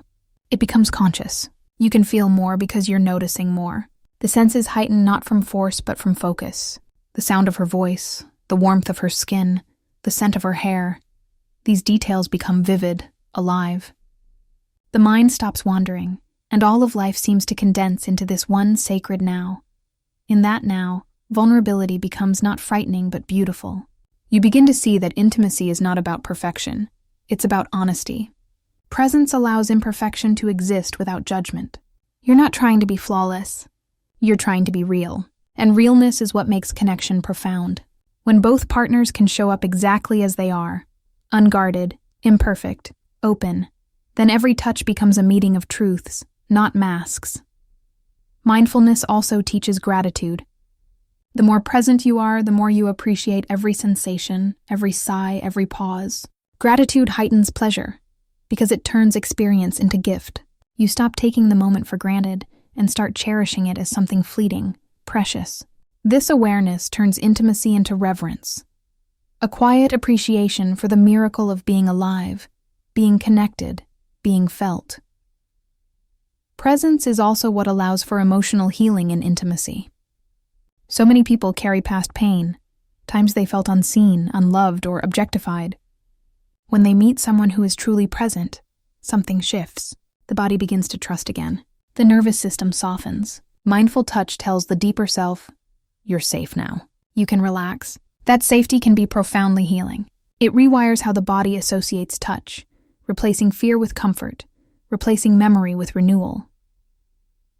It becomes conscious. You can feel more because you're noticing more. The senses heighten not from force but from focus. The sound of her voice, the warmth of her skin, the scent of her hair. These details become vivid, alive. The mind stops wandering, and all of life seems to condense into this one sacred now. In that now, vulnerability becomes not frightening but beautiful. You begin to see that intimacy is not about perfection. It's about honesty. Presence allows imperfection to exist without judgment. You're not trying to be flawless. You're trying to be real. And realness is what makes connection profound. When both partners can show up exactly as they are, unguarded, imperfect, open, then every touch becomes a meeting of truths, not masks. Mindfulness also teaches gratitude. The more present you are, the more you appreciate every sensation, every sigh, every pause. Gratitude heightens pleasure, because it turns experience into gift. You stop taking the moment for granted and start cherishing it as something fleeting, precious. This awareness turns intimacy into reverence, a quiet appreciation for the miracle of being alive, being connected, being felt. Presence is also what allows for emotional healing in intimacy. So many people carry past pain, times they felt unseen, unloved, or objectified. When they meet someone who is truly present, something shifts. The body begins to trust again. The nervous system softens. Mindful touch tells the deeper self, "You're safe now. You can relax." That safety can be profoundly healing. It rewires how the body associates touch, replacing fear with comfort, replacing memory with renewal.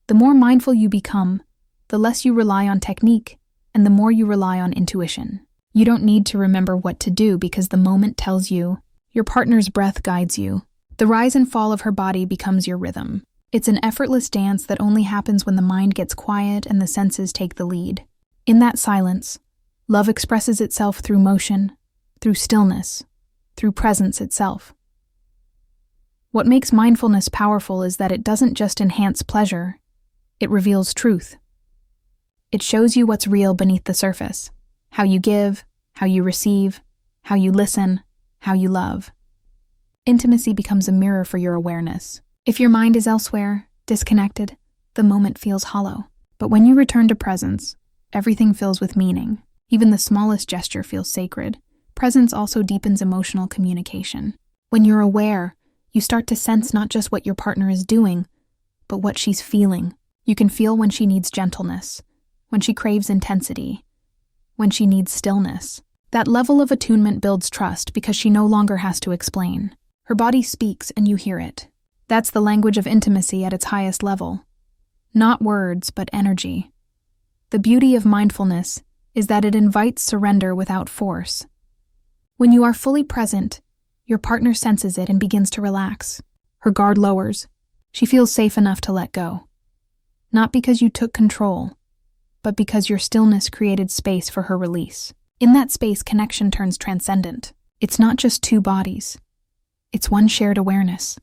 The more mindful you become, the less you rely on technique, and the more you rely on intuition. You don't need to remember what to do because the moment tells you. Your partner's breath guides you. The rise and fall of her body becomes your rhythm. It's an effortless dance that only happens when the mind gets quiet and the senses take the lead. In that silence, love expresses itself through motion, through stillness, through presence itself. What makes mindfulness powerful is that it doesn't just enhance pleasure, it reveals truth. It shows you what's real beneath the surface, how you give, how you receive, how you listen, how you love. Intimacy becomes a mirror for your awareness. If your mind is elsewhere, disconnected, the moment feels hollow. But when you return to presence, everything fills with meaning. Even the smallest gesture feels sacred. Presence also deepens emotional communication. When you're aware, you start to sense not just what your partner is doing, but what she's feeling. You can feel when she needs gentleness, when she craves intensity, when she needs stillness. That level of attunement builds trust because she no longer has to explain. Her body speaks and you hear it. That's the language of intimacy at its highest level. Not words, but energy. The beauty of mindfulness is that it invites surrender without force. When you are fully present, your partner senses it and begins to relax. Her guard lowers. She feels safe enough to let go. Not because you took control, but because your stillness created space for her release. In that space, connection turns transcendent. It's not just two bodies. It's one shared awareness,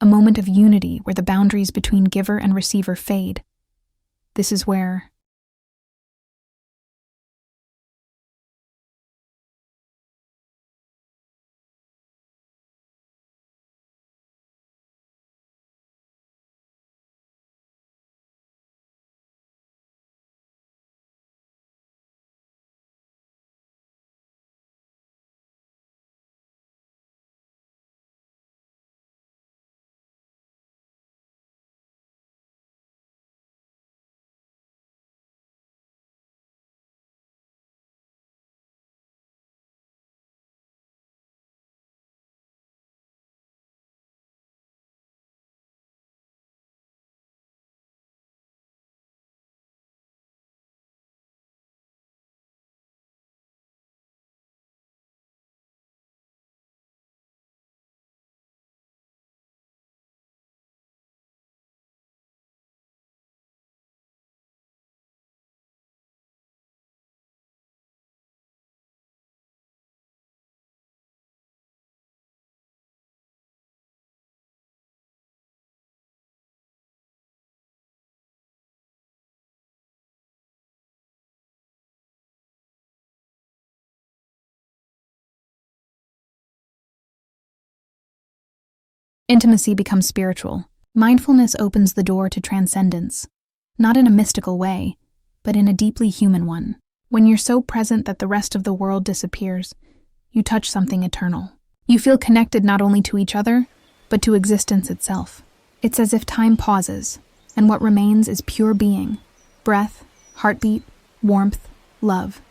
a moment of unity where the boundaries between giver and receiver fade. This is where intimacy becomes spiritual. Mindfulness opens the door to transcendence, not in a mystical way, but in a deeply human one. When you're so present that the rest of the world disappears, you touch something eternal. You feel connected not only to each other, but to existence itself. It's as if time pauses, and what remains is pure being, breath, heartbeat, warmth, love.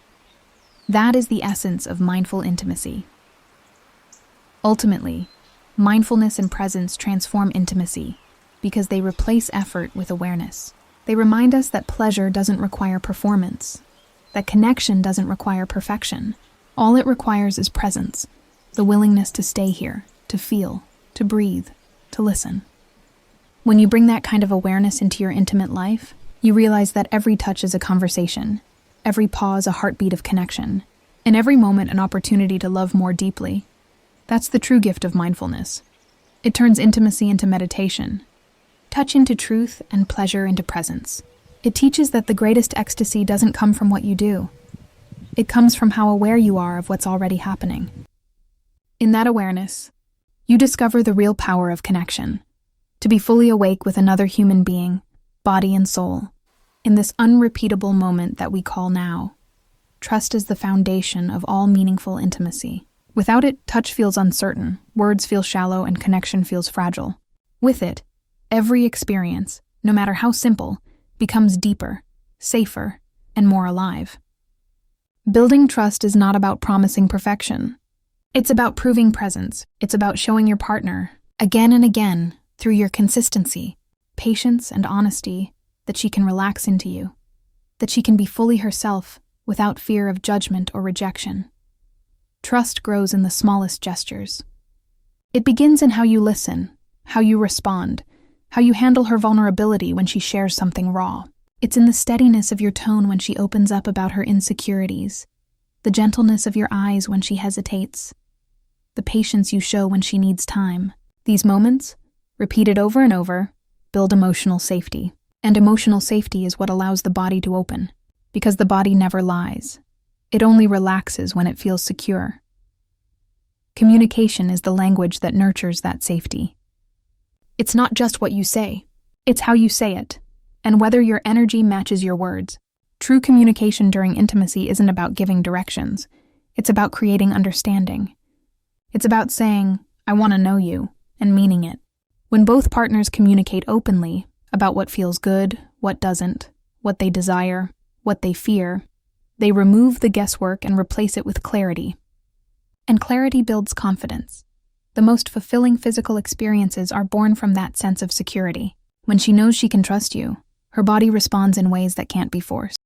That is the essence of mindful intimacy. Ultimately, mindfulness and presence transform intimacy because they replace effort with awareness. They remind us that pleasure doesn't require performance, that connection doesn't require perfection. All it requires is presence, the willingness to stay here, to feel, to breathe, to listen. When you bring that kind of awareness into your intimate life, you realize that every touch is a conversation, every pause a heartbeat of connection, and every moment an opportunity to love more deeply. That's the true gift of mindfulness. It turns intimacy into meditation, Touch into truth and pleasure into presence. It teaches that the greatest ecstasy doesn't come from what you do. It comes from how aware you are of what's already happening. In that awareness, you discover the real power of connection, to be fully awake with another human being, body and soul, in this unrepeatable moment that we call now. Trust is the foundation of all meaningful intimacy. Without it, touch feels uncertain, words feel shallow, and connection feels fragile. With it, every experience, no matter how simple, becomes deeper, safer, and more alive. Building trust is not about promising perfection. It's about proving presence. It's about showing your partner, again and again, through your consistency, patience, and honesty, that she can relax into you, that she can be fully herself without fear of judgment or rejection. Trust grows in the smallest gestures. It begins in how you listen, how you respond, how you handle her vulnerability when she shares something raw. It's in the steadiness of your tone when she opens up about her insecurities, the gentleness of your eyes when she hesitates, the patience you show when she needs time. These moments, repeated over and over, build emotional safety. And emotional safety is what allows the body to open, because the body never lies. It only relaxes when it feels secure. Communication is the language that nurtures that safety. It's not just what you say, it's how you say it, and whether your energy matches your words. True communication during intimacy isn't about giving directions. It's about creating understanding. It's about saying, "I want to know you," and meaning it. When both partners communicate openly about what feels good, what doesn't, what they desire, what they fear, they remove the guesswork and replace it with clarity. And clarity builds confidence. The most fulfilling physical experiences are born from that sense of security. When she knows she can trust you, her body responds in ways that can't be forced.